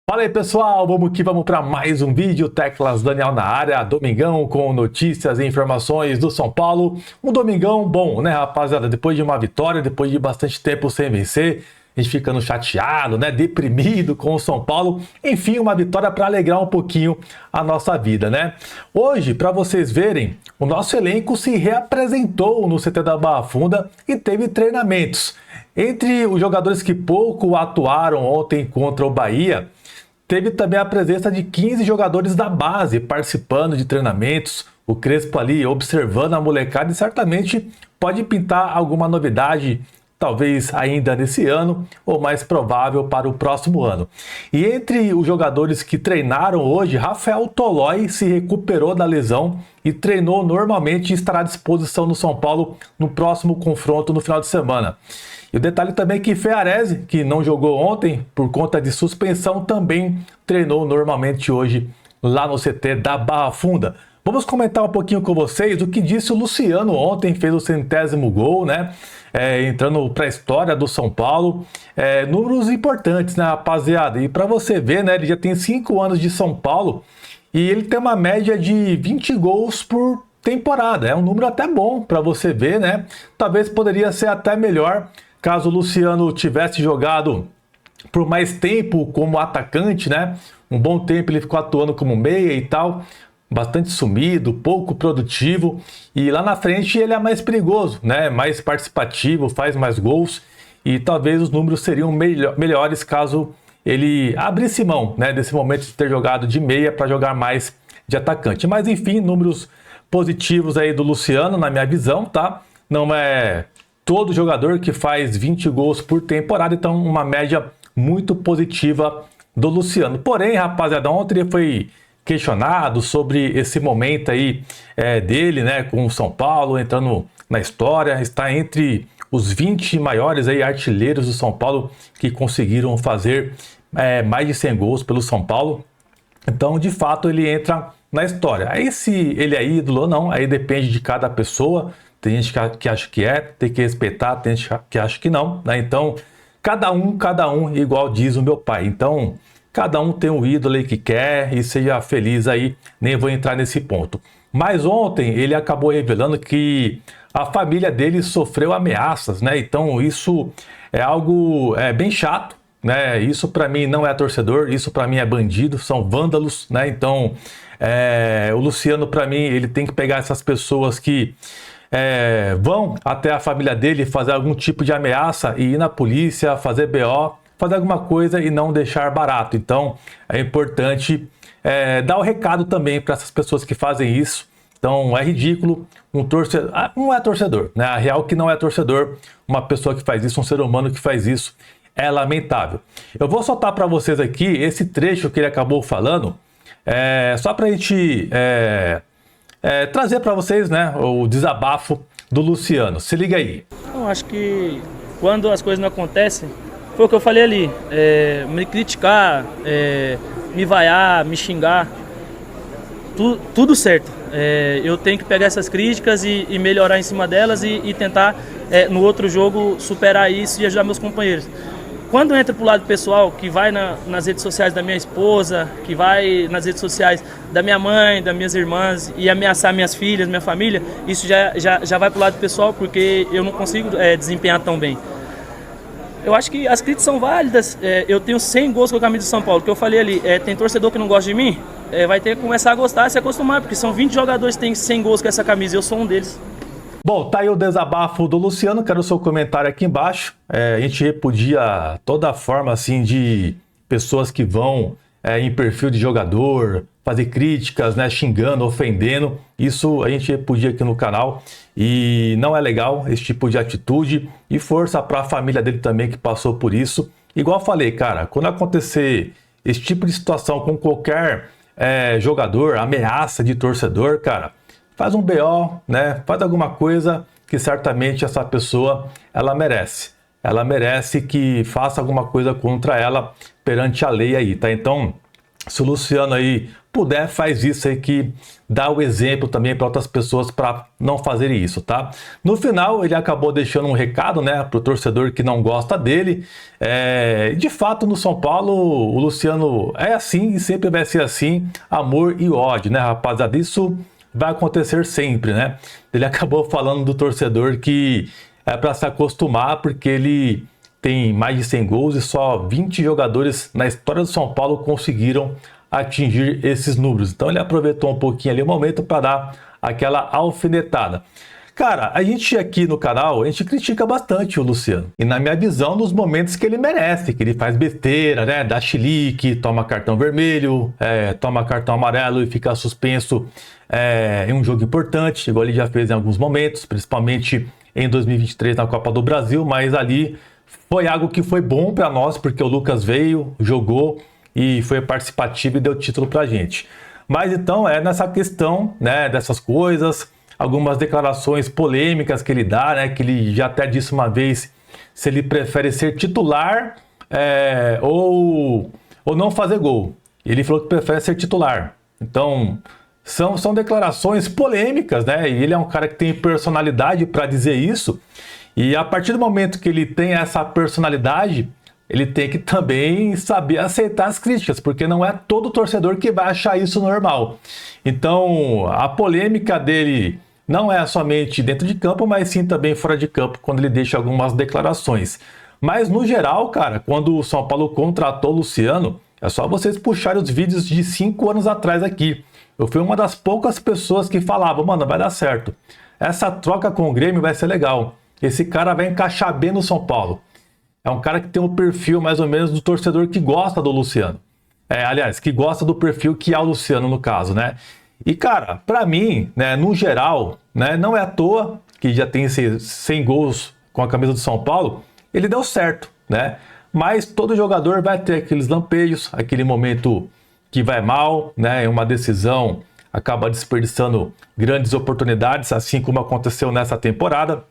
Fala aí pessoal, vamos para mais um vídeo, Teclas Daniel na área, domingão com notícias e informações do São Paulo. Um domingão bom, né rapaziada, depois de uma vitória, depois de bastante tempo sem vencer, a gente ficando chateado, né, deprimido com o São Paulo. Enfim, uma vitória para alegrar um pouquinho a nossa vida, né? Hoje, para vocês verem, o nosso elenco se reapresentou no CT da Barra Funda e teve treinamentos. Entre os jogadores que pouco atuaram ontem contra o Bahia, teve também a presença de 15 jogadores da base participando de treinamentos, o Crespo ali observando a molecada e certamente pode pintar alguma novidade, talvez ainda nesse ano ou mais provável para o próximo ano. E entre os jogadores que treinaram hoje, Rafael Tolói se recuperou da lesão e treinou normalmente e estará à disposição no São Paulo no próximo confronto no final de semana. E o detalhe também é que Ferrarese, que não jogou ontem por conta de suspensão, também treinou normalmente hoje lá no CT da Barra Funda. Vamos comentar um pouquinho com vocês o que disse o Luciano ontem, fez o 100º gol, né? Entrando para a história do São Paulo. Números importantes, né, rapaziada? E para você ver, né, ele já tem 5 anos de São Paulo e ele tem uma média de 20 gols por temporada. É um número até bom para você ver, né? Talvez poderia ser até melhor caso o Luciano tivesse jogado por mais tempo como atacante, né? Um bom tempo ele ficou atuando como meia e tal, bastante sumido, pouco produtivo, e lá na frente ele é mais perigoso, né? Mais participativo, faz mais gols, e talvez os números seriam melhores caso ele abrisse mão, né, desse momento de ter jogado de meia para jogar mais de atacante. Mas enfim, números positivos aí do Luciano, na minha visão, tá? Não é todo jogador que faz 20 gols por temporada, então uma média muito positiva do Luciano. Porém, rapaziada, ontem ele foi questionado sobre esse momento aí dele, né, com o São Paulo, entrando na história, está entre os 20 maiores aí artilheiros do São Paulo que conseguiram fazer mais de 100 gols pelo São Paulo. Então, de fato, ele entra na história. Aí se ele é ídolo ou não, aí depende de cada pessoa. Tem gente que acha que tem que respeitar, tem gente que acha que não, né? Então, cada um, igual diz o meu pai. Então, cada um tem um ídolo aí que quer e seja feliz aí, nem vou entrar nesse ponto. Mas ontem ele acabou revelando que a família dele sofreu ameaças, né? Então, isso é algo bem chato, né? Isso para mim não é torcedor, isso para mim é bandido, são vândalos, né? Então, o Luciano, para mim, ele tem que pegar essas pessoas que vão até a família dele fazer algum tipo de ameaça e ir na polícia, fazer BO, fazer alguma coisa e não deixar barato. Então é importante dar o recado também para essas pessoas que fazem isso. Então é ridículo um torcedor, não é torcedor, né? A real que não é torcedor, uma pessoa que faz isso, um ser humano que faz isso, é lamentável. Eu vou soltar para vocês aqui esse trecho que ele acabou falando, só para a gente trazer para vocês, né, o desabafo do Luciano. Se liga aí. Eu acho que quando as coisas não acontecem, foi o que eu falei ali, me criticar, me vaiar, me xingar, tudo certo. Eu tenho que pegar essas críticas e melhorar em cima delas e tentar, no outro jogo, superar isso e ajudar meus companheiros. Quando entra pro lado pessoal, que vai nas redes sociais da minha esposa, que vai nas redes sociais da minha mãe, das minhas irmãs e ameaçar minhas filhas, minha família, isso já vai pro lado pessoal porque eu não consigo desempenhar tão bem. Eu acho que as críticas são válidas. Eu tenho 100 gols com a camisa do São Paulo, que eu falei ali, tem torcedor que não gosta de mim, vai ter que começar a gostar, se acostumar, porque são 20 jogadores que têm 100 gols com essa camisa e eu sou um deles. Bom, tá aí o desabafo do Luciano, quero o seu comentário aqui embaixo. A gente repudia toda forma assim de pessoas que vão em perfil de jogador, fazer críticas, né, xingando, ofendendo. Isso a gente repudia aqui no canal e não é legal esse tipo de atitude. E força para a família dele também que passou por isso. Igual eu falei, cara, quando acontecer esse tipo de situação com qualquer jogador, ameaça de torcedor, cara, faz um BO, né? Faz alguma coisa que certamente essa pessoa, ela merece. Ela merece que faça alguma coisa contra ela perante a lei aí, tá? Então, se o Luciano aí puder, faz isso aí, que dá o exemplo também para outras pessoas para não fazerem isso, tá? No final, ele acabou deixando um recado, né, para o torcedor que não gosta dele. De fato, no São Paulo, o Luciano é assim e sempre vai ser assim, amor e ódio, né, rapaziada? Isso vai acontecer sempre, né? Ele acabou falando do torcedor que é para se acostumar, porque ele tem mais de 100 gols e só 20 jogadores na história do São Paulo conseguiram atingir esses números. Então ele aproveitou um pouquinho ali o momento para dar aquela alfinetada. Cara, a gente aqui no canal, a gente critica bastante o Luciano. E na minha visão, nos momentos que ele merece, que ele faz besteira, né? Dá chilique, toma cartão vermelho, toma cartão amarelo e fica suspenso em um jogo importante, igual ele já fez em alguns momentos, principalmente em 2023 na Copa do Brasil, mas ali foi algo que foi bom para nós, porque o Lucas veio, jogou e foi participativo e deu título pra gente. Mas então é nessa questão, né, dessas coisas, algumas declarações polêmicas que ele dá, né, que ele já até disse uma vez se ele prefere ser titular ou não fazer gol. Ele falou que prefere ser titular. Então são declarações polêmicas, né, e ele é um cara que tem personalidade para dizer isso. E a partir do momento que ele tem essa personalidade, ele tem que também saber aceitar as críticas, porque não é todo torcedor que vai achar isso normal. Então, a polêmica dele não é somente dentro de campo, mas sim também fora de campo, quando ele deixa algumas declarações. Mas, no geral, cara, quando o São Paulo contratou o Luciano, é só vocês puxarem os vídeos de 5 anos atrás aqui. Eu fui uma das poucas pessoas que falavam, mano, vai dar certo. Essa troca com o Grêmio vai ser legal. Esse cara vai encaixar bem no São Paulo. É um cara que tem um perfil mais ou menos do torcedor que gosta do Luciano. Aliás, que gosta do perfil que é o Luciano no caso, né? E cara, pra mim, né, no geral, né, não é à toa que já tem 100 gols com a camisa do São Paulo, ele deu certo, né? Mas todo jogador vai ter aqueles lampejos, aquele momento que vai mal, né? Uma decisão acaba desperdiçando grandes oportunidades, assim como aconteceu nessa temporada.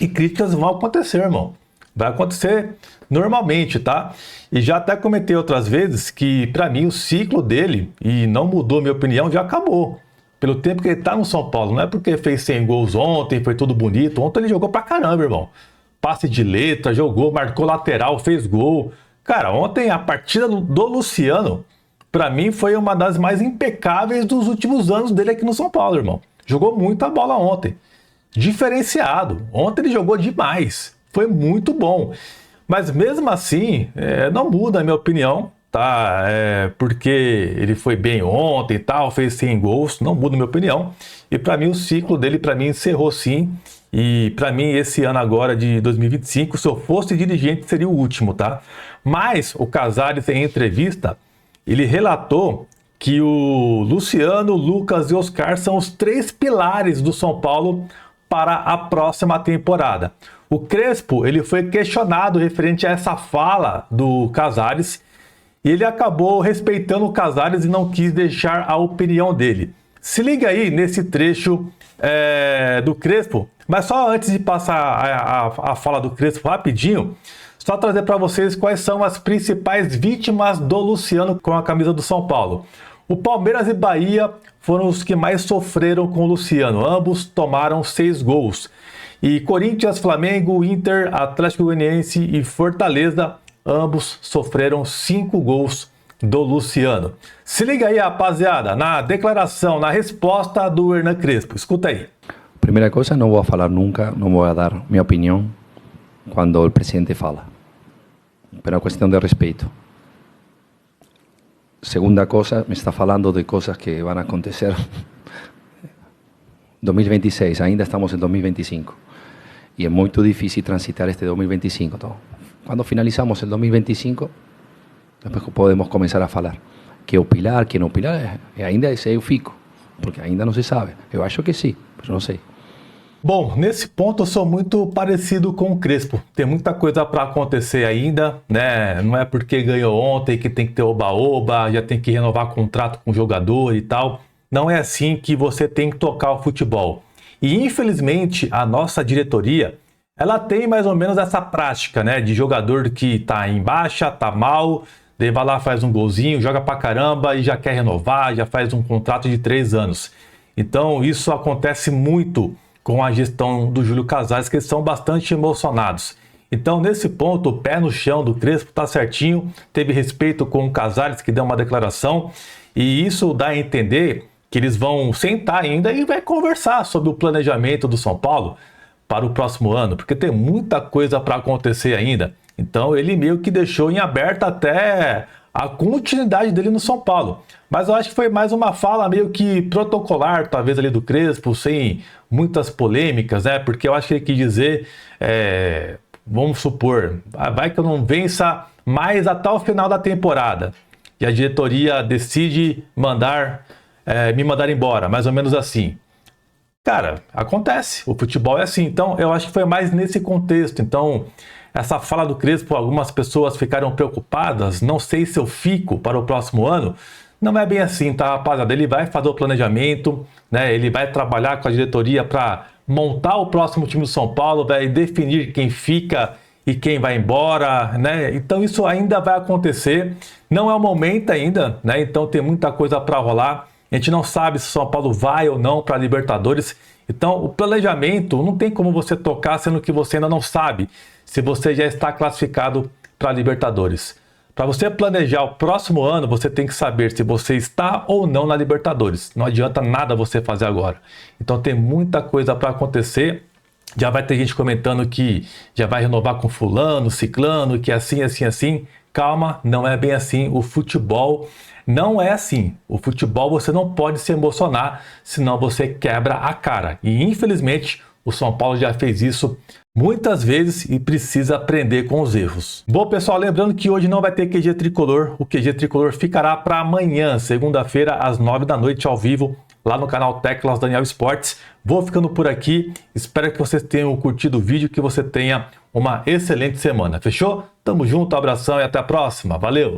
E críticas vão acontecer, irmão. Vai acontecer normalmente, tá? E já até comentei outras vezes que, pra mim, o ciclo dele, e não mudou minha opinião, já acabou. Pelo tempo que ele tá no São Paulo. Não é porque fez 100 gols ontem, foi tudo bonito. Ontem ele jogou pra caramba, irmão. Passe de letra, jogou, marcou lateral, fez gol. Cara, ontem a partida do Luciano, pra mim, foi uma das mais impecáveis dos últimos anos dele aqui no São Paulo, irmão. Jogou muita bola ontem. Diferenciado. Ontem ele jogou demais. Foi muito bom. Mas mesmo assim, não muda a minha opinião, tá? Porque ele foi bem ontem e tal, fez 100 gols, não muda a minha opinião. E para mim o ciclo dele, para mim, encerrou sim. E para mim esse ano agora de 2025, se eu fosse dirigente, seria o último, tá? Mas o Casares, em entrevista, ele relatou que o Luciano, Lucas e Oscar são os 3 pilares do São Paulo para a próxima temporada. O Crespo, ele foi questionado referente a essa fala do Casares e ele acabou respeitando o Casares e não quis deixar a opinião dele. Se liga aí nesse trecho do Crespo, mas só antes de passar a fala do Crespo rapidinho, só trazer para vocês quais são as principais vítimas do Luciano com a camisa do São Paulo. O Palmeiras e Bahia foram os que mais sofreram com o Luciano. Ambos tomaram 6 gols. E Corinthians, Flamengo, Inter, Atlético Goianiense e Fortaleza, ambos sofreram 5 gols do Luciano. Se liga aí, rapaziada, na declaração, na resposta do Hernan Crespo. Escuta aí. Primeira coisa, não vou falar nunca, não vou dar minha opinião quando o presidente fala. Pero é questão de respeito. Segunda cosa, me está falando de cosas que van a acontecer. 2026, ainda estamos en 2025. Y es muy difícil transitar este 2025. Todo. Cuando finalizamos el 2025, después podemos comenzar a falar. Que opinar, que não opinar, ainda eu fico. Porque ainda não se sabe. Eu acho que sim, mas não sei. Bom, nesse ponto eu sou muito parecido com o Crespo. Tem muita coisa para acontecer ainda, né? Não é porque ganhou ontem que tem que ter oba-oba, já tem que renovar contrato com o jogador e tal. Não é assim que você tem que tocar o futebol. E infelizmente a nossa diretoria, ela tem mais ou menos essa prática, né? De jogador que tá em baixa, tá mal, daí vai lá, faz um golzinho, joga pra caramba e já quer renovar, já faz um contrato de 3 anos. Então isso acontece muito com a gestão do Júlio Casares, que eles são bastante emocionados. Então, nesse ponto, o pé no chão do Crespo tá certinho, teve respeito com o Casares, que deu uma declaração, e isso dá a entender que eles vão sentar ainda e vai conversar sobre o planejamento do São Paulo para o próximo ano, porque tem muita coisa para acontecer ainda. Então, ele meio que deixou em aberto até a continuidade dele no São Paulo. Mas eu acho que foi mais uma fala meio que protocolar, talvez ali do Crespo, sem muitas polêmicas, né? Porque eu acho que ele quis dizer, vamos supor, vai que eu não vença mais até o final da temporada e a diretoria decide me mandar embora, mais ou menos assim. Cara, acontece, o futebol é assim. Então eu acho que foi mais nesse contexto. Então essa fala do Crespo, algumas pessoas ficaram preocupadas, não sei se eu fico para o próximo ano. Não é bem assim, tá, rapaziada? Ele vai fazer o planejamento, né? Ele vai trabalhar com a diretoria para montar o próximo time do São Paulo, vai definir quem fica e quem vai embora, né? Então isso ainda vai acontecer. Não é o momento ainda, né? Então tem muita coisa para rolar. A gente não sabe se o São Paulo vai ou não para a Libertadores. Então o planejamento não tem como você tocar, sendo que você ainda não sabe se você já está classificado para a Libertadores. Para você planejar o próximo ano, você tem que saber se você está ou não na Libertadores. Não adianta nada você fazer agora. Então tem muita coisa para acontecer. Já vai ter gente comentando que já vai renovar com fulano, ciclano, que é assim, assim, assim. Calma, não é bem assim. O futebol não é assim. O futebol você não pode se emocionar, senão você quebra a cara. E infelizmente o São Paulo já fez isso muitas vezes e precisa aprender com os erros. Bom, pessoal, lembrando que hoje não vai ter QG Tricolor. O QG Tricolor ficará para amanhã, segunda-feira, às 9 da noite, ao vivo, lá no canal Teclas Daniel Esportes. Vou ficando por aqui. Espero que vocês tenham curtido o vídeo, que você tenha uma excelente semana. Fechou? Tamo junto, abração e até a próxima. Valeu!